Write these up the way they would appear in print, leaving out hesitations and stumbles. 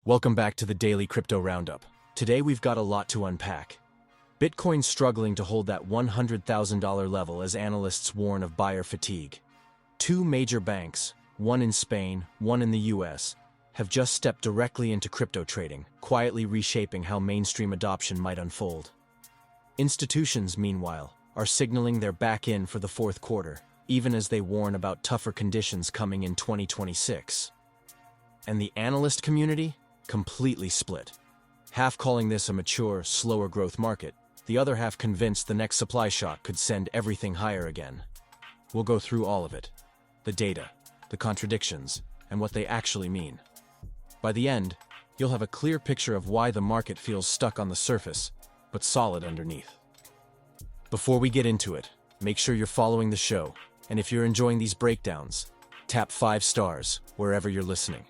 Welcome back to the Daily Crypto Roundup. Today we've got a lot to unpack. Bitcoin's struggling to hold that $100,000 level as analysts warn of buyer fatigue. Two major banks, one in Spain, one in the US, have just stepped directly into crypto trading, quietly reshaping how mainstream adoption might unfold. Institutions, meanwhile, are signaling they're back in for the fourth quarter, even as they warn about tougher conditions coming in 2026. And the analyst community? Completely split. Half calling this a mature, slower growth market, the other half convinced the next supply shock could send everything higher again. We'll go through all of it. The data, the contradictions, and what they actually mean. By the end, you'll have a clear picture of why the market feels stuck on the surface, but solid underneath. Before we get into it, make sure you're following the show, and if you're enjoying these breakdowns, tap 5 stars wherever you're listening.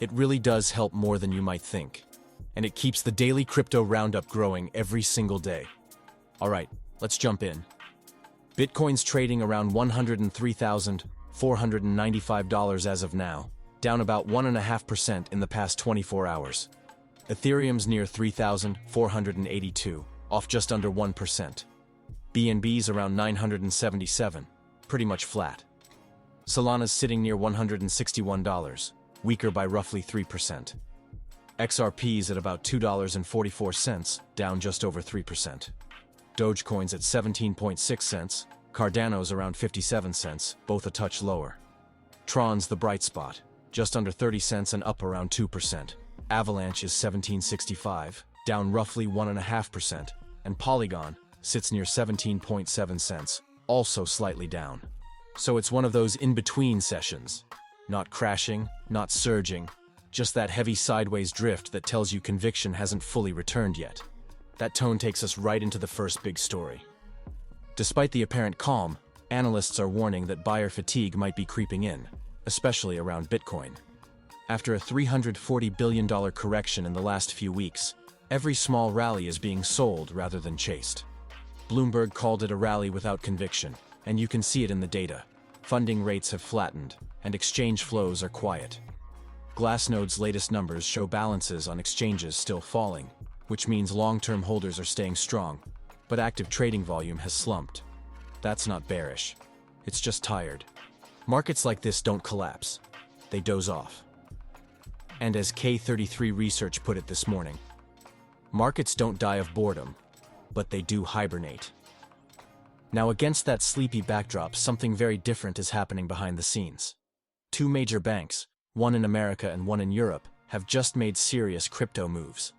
It really does help more than you might think, and it keeps the Daily Crypto Roundup growing every single day. Alright, let's jump in. Bitcoin's trading around $103,495 as of now, down about 1.5% in the past 24 hours. Ethereum's near $3,482, off just under 1%. BNB's around 977, pretty much flat. Solana's sitting near $161, weaker by roughly 3%. XRP's at about $2.44, down just over 3%. Dogecoin's at 17.6 cents, Cardano's around 57 cents, both a touch lower. Tron's the bright spot, just under 30 cents and up around 2%. Avalanche is 17.65, down roughly 1.5%, and Polygon sits near 17.7 cents, also slightly down. So it's one of those in-between sessions. Not crashing, not surging, just that heavy sideways drift that tells you conviction hasn't fully returned yet. That tone takes us right into the first big story. Despite the apparent calm, analysts are warning that buyer fatigue might be creeping in, especially around Bitcoin. After a $340 billion correction in the last few weeks, every small rally is being sold rather than chased. Bloomberg called it a rally without conviction, and you can see it in the data. Funding rates have flattened, and exchange flows are quiet. Glassnode's latest numbers show balances on exchanges still falling, which means long-term holders are staying strong, but active trading volume has slumped. That's not bearish. It's just tired. Markets like this don't collapse. They doze off. And as K33 Research put it this morning, markets don't die of boredom, but they do hibernate. Now, against that sleepy backdrop, something very different is happening behind the scenes. Two major banks, one in America and one in Europe, have just made serious crypto moves.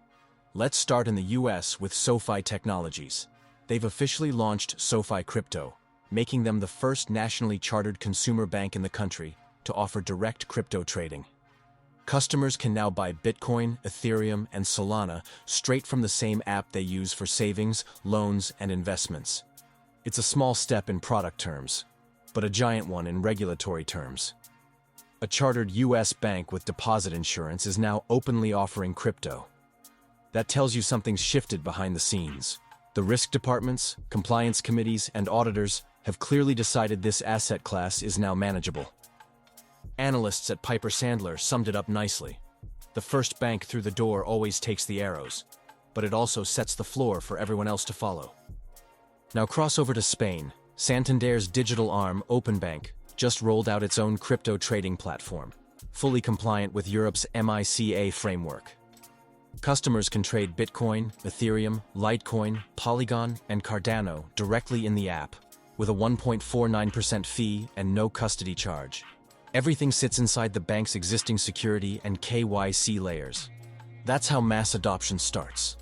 Let's start in the US with SoFi Technologies. They've officially launched SoFi Crypto, making them the first nationally chartered consumer bank in the country to offer direct crypto trading. Customers can now buy Bitcoin, Ethereum, and Solana straight from the same app they use for savings, loans, and investments. It's a small step in product terms, but a giant one in regulatory terms. A chartered US bank with deposit insurance is now openly offering crypto. That tells you something's shifted behind the scenes. The risk departments, compliance committees, and auditors have clearly decided this asset class is now manageable. Analysts at Piper Sandler summed it up nicely. The first bank through the door always takes the arrows, but it also sets the floor for everyone else to follow. Now cross over to Spain. Santander's digital arm, Openbank, just rolled out its own crypto trading platform, fully compliant with Europe's MiCA framework. Customers can trade Bitcoin, Ethereum, Litecoin, Polygon, and Cardano directly in the app, with a 1.49% fee and no custody charge. Everything sits inside the bank's existing security and KYC layers. That's how mass adoption starts.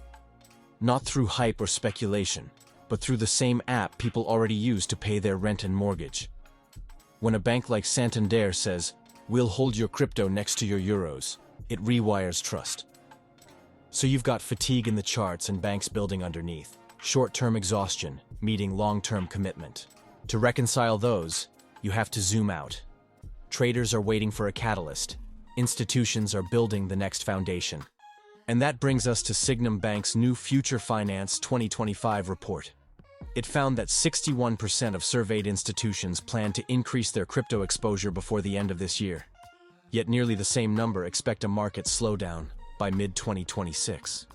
Not through hype or speculation, but through the same app people already use to pay their rent and mortgage. When a bank like Santander says, "We'll hold your crypto next to your euros," it rewires trust. So you've got fatigue in the charts and banks building underneath, short-term exhaustion meeting long-term commitment. To reconcile those, you have to zoom out. Traders are waiting for a catalyst. Institutions are building the next foundation. And that brings us to Sygnum Bank's new Future Finance 2025 report. It found that 61% of surveyed institutions plan to increase their crypto exposure before the end of this year. Yet nearly the same number expect a market slowdown. by mid-2026.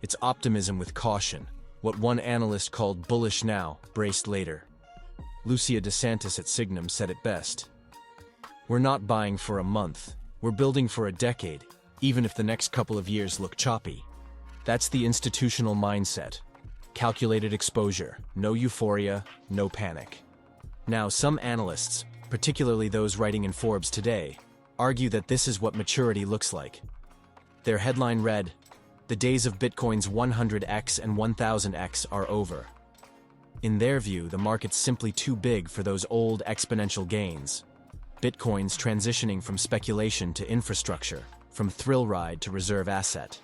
It's optimism with caution, what one analyst called bullish now, braced later. Lucia DeSantis at Sygnum said it best. "We're not buying for a month, we're building for a decade, even if the next couple of years look choppy." That's the institutional mindset. Calculated exposure, no euphoria, no panic. Now, some analysts, particularly those writing in Forbes today, argue that this is what maturity looks like. Their headline read, "The days of Bitcoin's 100x and 1000x are over." In their view, the market's simply too big for those old exponential gains. Bitcoin's transitioning from speculation to infrastructure, from thrill ride to reserve asset.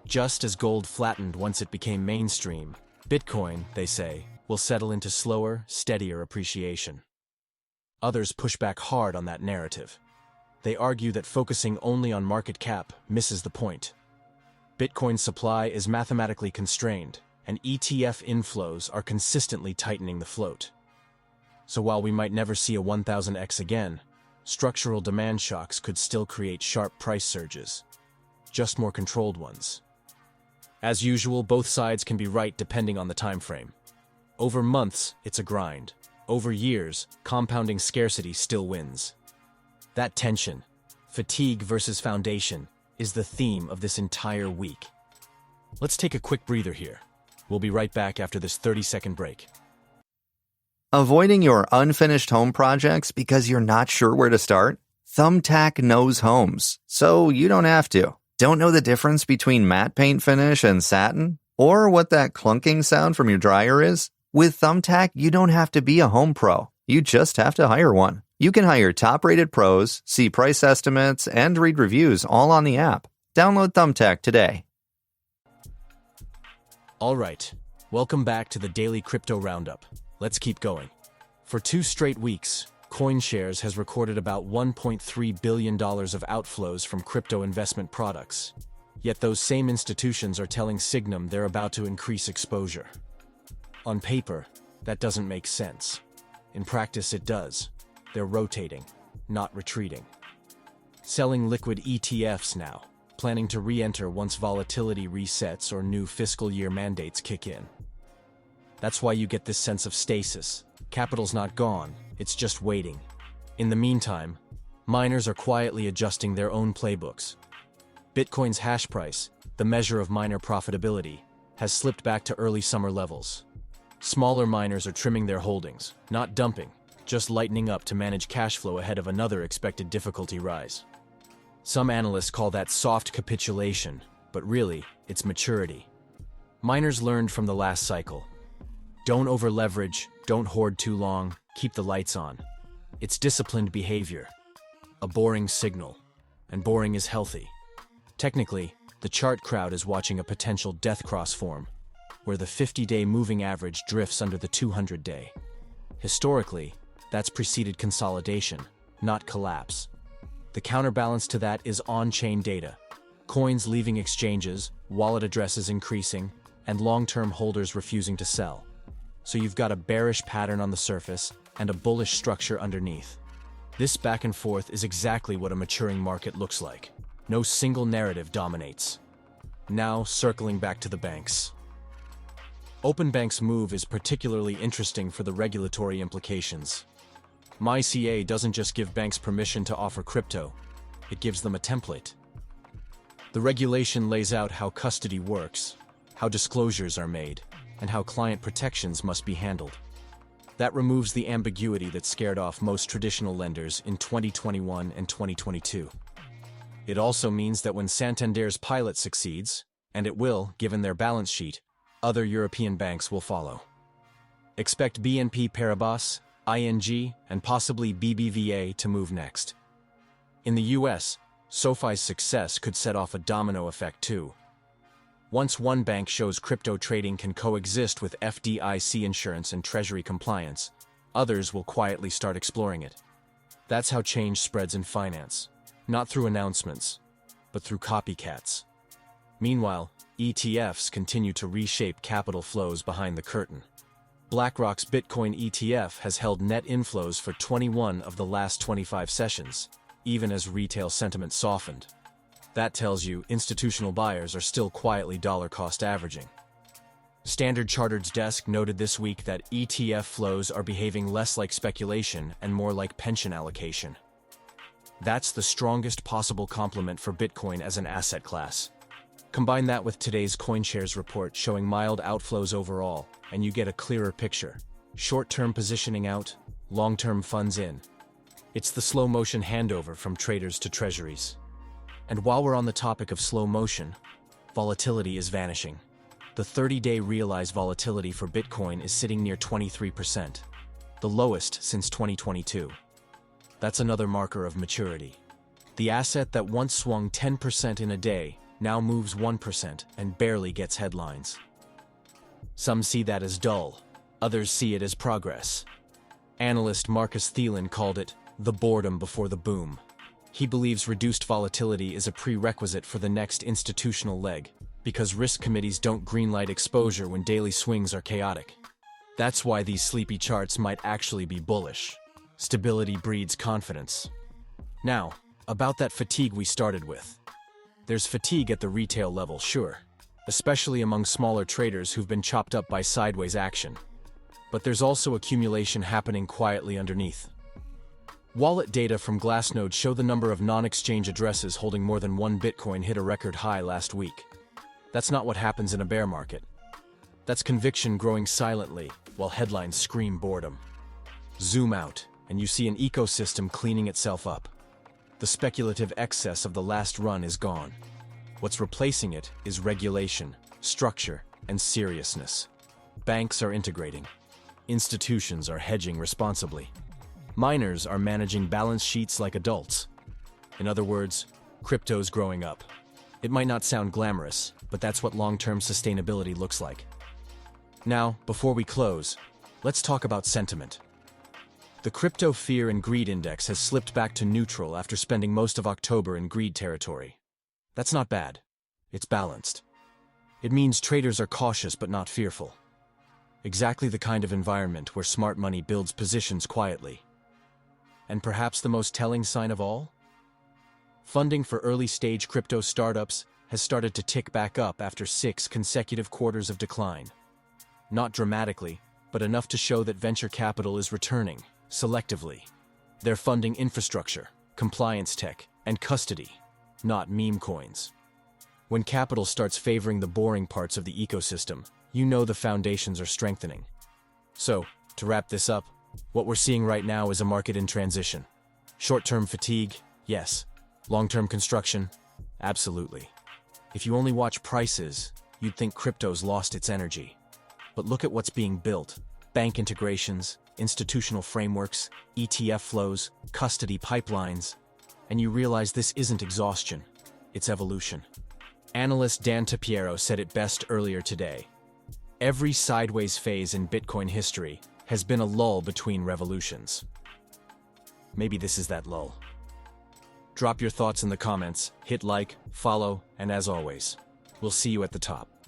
Just as gold flattened once it became mainstream, Bitcoin, they say, will settle into slower, steadier appreciation. Others push back hard on that narrative. They argue that focusing only on market cap misses the point. Bitcoin's supply is mathematically constrained, and ETF inflows are consistently tightening the float. So while we might never see a 1000x again, structural demand shocks could still create sharp price surges, just more controlled ones. As usual, both sides can be right depending on the time frame. Over months, it's a grind. Over years, compounding scarcity still wins. That tension, fatigue versus foundation, is the theme of this entire week. Let's take a quick breather here. We'll be right back after this 30-second break. Avoiding your unfinished home projects because you're not sure where to start? Thumbtack knows homes, so you don't have to. Don't know the difference between matte paint finish and satin? Or what that clunking sound from your dryer is? With Thumbtack, you don't have to be a home pro. You just have to hire one. You can hire top-rated pros, see price estimates, and read reviews all on the app. Download Thumbtack today. All right, welcome back to the Daily Crypto Roundup. Let's keep going. For 2 straight weeks, CoinShares has recorded about $1.3 billion of outflows from crypto investment products. Yet those same institutions are telling Sygnum they're about to increase exposure. On paper, that doesn't make sense. In practice, it does. They're rotating, not retreating. Selling liquid ETFs now, planning to re-enter once volatility resets or new fiscal year mandates kick in. That's why you get this sense of stasis. Capital's not gone, it's just waiting. In the meantime, miners are quietly adjusting their own playbooks. Bitcoin's hash price, the measure of miner profitability, has slipped back to early summer levels. Smaller miners are trimming their holdings, not dumping, just lightening up to manage cash flow ahead of another expected difficulty rise. Some analysts call that soft capitulation, but really, it's maturity. Miners learned from the last cycle. Don't over-leverage, don't hoard too long, keep the lights on. It's disciplined behavior. A boring signal. And boring is healthy. Technically, the chart crowd is watching a potential death cross form, where the 50-day moving average drifts under the 200-day. Historically, that's preceded consolidation, not collapse. The counterbalance to that is on-chain data. Coins leaving exchanges, wallet addresses increasing, and long-term holders refusing to sell. So you've got a bearish pattern on the surface and a bullish structure underneath. This back and forth is exactly what a maturing market looks like. No single narrative dominates. Now, circling back to the banks. Openbank's move is particularly interesting for the regulatory implications. MiCA doesn't just give banks permission to offer crypto, it gives them a template. The regulation lays out how custody works, how disclosures are made, and how client protections must be handled. That removes the ambiguity that scared off most traditional lenders in 2021 and 2022. It also means that when Santander's pilot succeeds, and it will, given their balance sheet, other European banks will follow. Expect BNP Paribas, ING, and possibly BBVA to move next. In the US, SoFi's success could set off a domino effect too. Once one bank shows crypto trading can coexist with FDIC insurance and treasury compliance, others will quietly start exploring it. That's how change spreads in finance, not through announcements, but through copycats. Meanwhile, ETFs continue to reshape capital flows behind the curtain. BlackRock's Bitcoin ETF has held net inflows for 21 of the last 25 sessions, even as retail sentiment softened. That tells you institutional buyers are still quietly dollar-cost averaging. Standard Chartered's desk noted this week that ETF flows are behaving less like speculation and more like pension allocation. That's the strongest possible complement for Bitcoin as an asset class. Combine that with today's CoinShares report showing mild outflows overall, and you get a clearer picture. Short-term positioning out, long-term funds in. It's the slow-motion handover from traders to treasuries. And while we're on the topic of slow motion, volatility is vanishing. The 30-day realized volatility for Bitcoin is sitting near 23%, the lowest since 2022. That's another marker of maturity. The asset that once swung 10% in a day now moves 1% and barely gets headlines. Some see that as dull, others see it as progress. Analyst Marcus Thielen called it the boredom before the boom. He believes reduced volatility is a prerequisite for the next institutional leg, because risk committees don't greenlight exposure when daily swings are chaotic. That's why these sleepy charts might actually be bullish. Stability breeds confidence. Now, about that fatigue we started with. There's fatigue at the retail level, sure, especially among smaller traders who've been chopped up by sideways action. But there's also accumulation happening quietly underneath. Wallet data from Glassnode show the number of non-exchange addresses holding more than one Bitcoin hit a record high last week. That's not what happens in a bear market. That's conviction growing silently while headlines scream boredom. Zoom out, and you see an ecosystem cleaning itself up. The speculative excess of the last run is gone. What's replacing it is regulation, structure, and seriousness. Banks are integrating. Institutions are hedging responsibly. Miners are managing balance sheets like adults. In other words, crypto's growing up. It might not sound glamorous, but that's what long-term sustainability looks like. Now, before we close, let's talk about sentiment. The Crypto Fear and Greed Index has slipped back to neutral after spending most of October in greed territory. That's not bad. It's balanced. It means traders are cautious but not fearful. Exactly the kind of environment where smart money builds positions quietly. And perhaps the most telling sign of all? Funding for early-stage crypto startups has started to tick back up after 6 consecutive quarters of decline. Not dramatically, but enough to show that venture capital is returning, selectively. They're funding infrastructure, compliance tech, and custody, not meme coins. When capital starts favoring the boring parts of the ecosystem, you know the foundations are strengthening. So, to wrap this up, what we're seeing right now is a market in transition. Short-term fatigue, yes. Long-term construction, absolutely. If you only watch prices, you'd think crypto's lost its energy. But look at what's being built. Bank integrations, institutional frameworks, ETF flows, custody pipelines. And you realize this isn't exhaustion, it's evolution. Analyst Dan Tapiero said it best earlier today. Every sideways phase in Bitcoin history has been a lull between revolutions. Maybe this is that lull. Drop your thoughts in the comments, hit like, follow, and as always, we'll see you at the top.